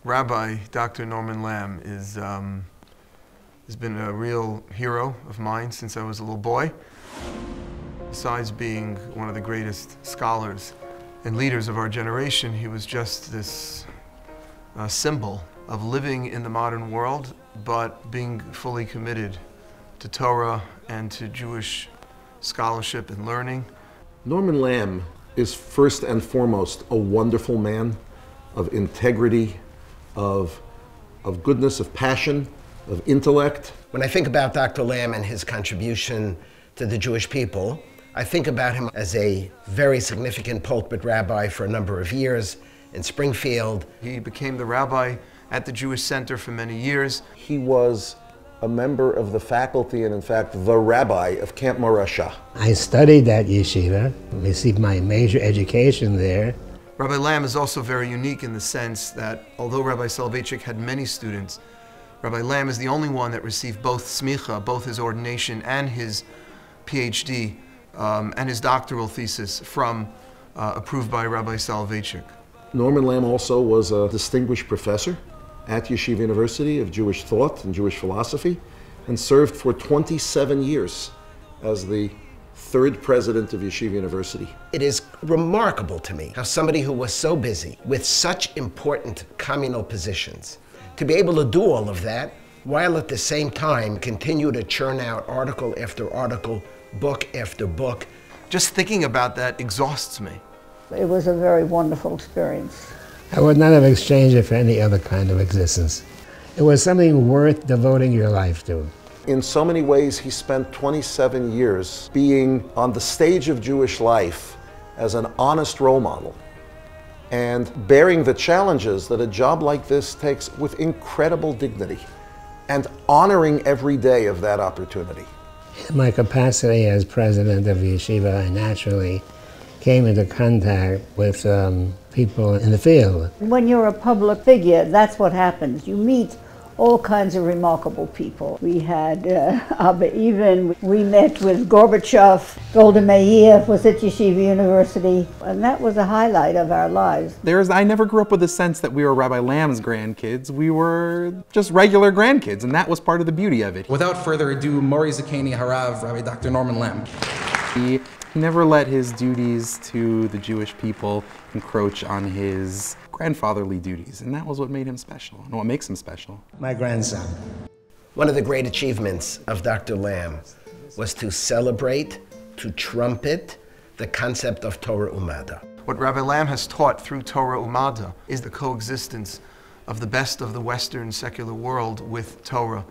Rabbi Dr. Norman Lamm has been a real hero of mine since I was a little boy. Besides being one of the greatest scholars and leaders of our generation, he was just this symbol of living in the modern world, but being fully committed to Torah and to Jewish scholarship and learning. Norman Lamm is first and foremost a wonderful man of integrity, of goodness, of passion, of intellect. When I think about Dr. Lamm and his contribution to the Jewish people, I think about him as a very significant pulpit rabbi for a number of years in Springfield. He became the rabbi at the Jewish Center for many years. He was a member of the faculty and, in fact, the rabbi of Camp Morasha. I studied at yeshiva, received my major education there. Rabbi Lamm is also very unique in the sense that although Rabbi Soloveitchik had many students, Rabbi Lamm is the only one that received both smicha, both his ordination and his PhD, and his doctoral thesis from, approved by Rabbi Soloveitchik. Norman Lamm also was a distinguished professor at Yeshiva University of Jewish thought and Jewish philosophy, and served for 27 years as the third president of Yeshiva University. It is remarkable to me how somebody who was so busy with such important communal positions to be able to do all of that while at the same time continue to churn out article after article, book after book. Just thinking about that exhausts me. It was a very wonderful experience. I would not have exchanged it for any other kind of existence. It was something worth devoting your life to. In so many ways, he spent 27 years being on the stage of Jewish life as an honest role model and bearing the challenges that a job like this takes with incredible dignity and honoring every day of that opportunity. In my capacity as president of yeshiva, I naturally came into contact with people in the field. When you're a public figure, that's what happens. You meet all kinds of remarkable people. We had Abba Even, we met with Gorbachev, Golda Meir was at Yeshiva University, and that was a highlight of our lives. I never grew up with the sense that we were Rabbi Lamm's grandkids. We were just regular grandkids, and that was part of the beauty of it. Without further ado, Mori Zakeni Harav, Rabbi Dr. Norman Lamm. He never let his duties to the Jewish people encroach on his grandfatherly duties, and that was what made him special, and what makes him special. My grandson. One of the great achievements of Dr. Lamm was to celebrate, to trumpet the concept of Torah Umada. What Rabbi Lamm has taught through Torah Umada is the coexistence of the best of the Western secular world with Torah.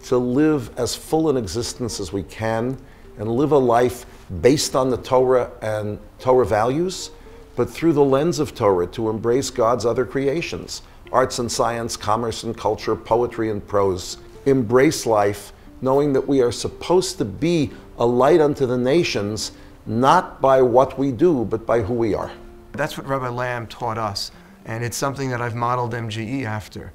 To live as full an existence as we can and live a life based on the Torah and Torah values, but through the lens of Torah to embrace God's other creations, arts and science, commerce and culture, poetry and prose. Embrace life knowing that we are supposed to be a light unto the nations, not by what we do, but by who we are. That's what Rabbi Lamm taught us, and it's something that I've modeled MJE after.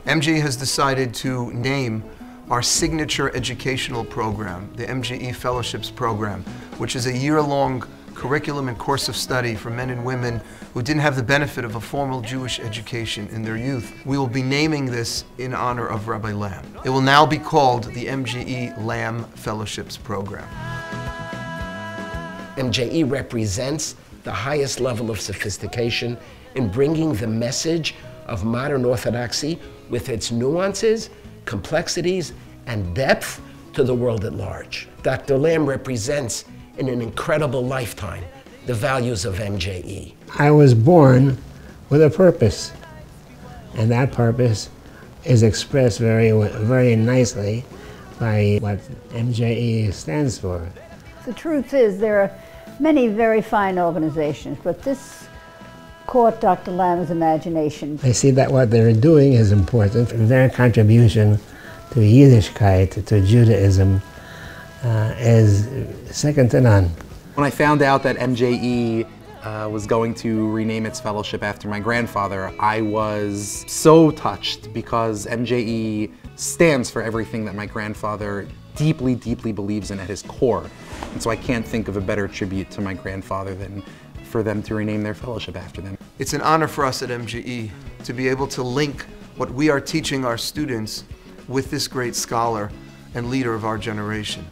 MJE has decided to name our signature educational program, the MJE Fellowships Program, which is a year-long curriculum and course of study for men and women who didn't have the benefit of a formal Jewish education in their youth. We will be naming this in honor of Rabbi Lamm. It will now be called the MJE Lamm Fellowships Program. MJE represents the highest level of sophistication in bringing the message of modern orthodoxy with its nuances, complexities, and depth to the world at large. Dr. Lamm represents in an incredible lifetime the values of MJE. I was born with a purpose, and that purpose is expressed very nicely by what MJE stands for. The truth is there are many very fine organizations, but this caught Dr. Lamm's imagination. I see that what they're doing is important. Their contribution to Yiddishkeit, to Judaism, is second to none. When I found out that MJE was going to rename its fellowship after my grandfather, I was so touched because MJE stands for everything that my grandfather deeply, deeply believes in at his core. And so I can't think of a better tribute to my grandfather than for them to rename their fellowship after them. It's an honor for us at MJE to be able to link what we are teaching our students with this great scholar and leader of our generation.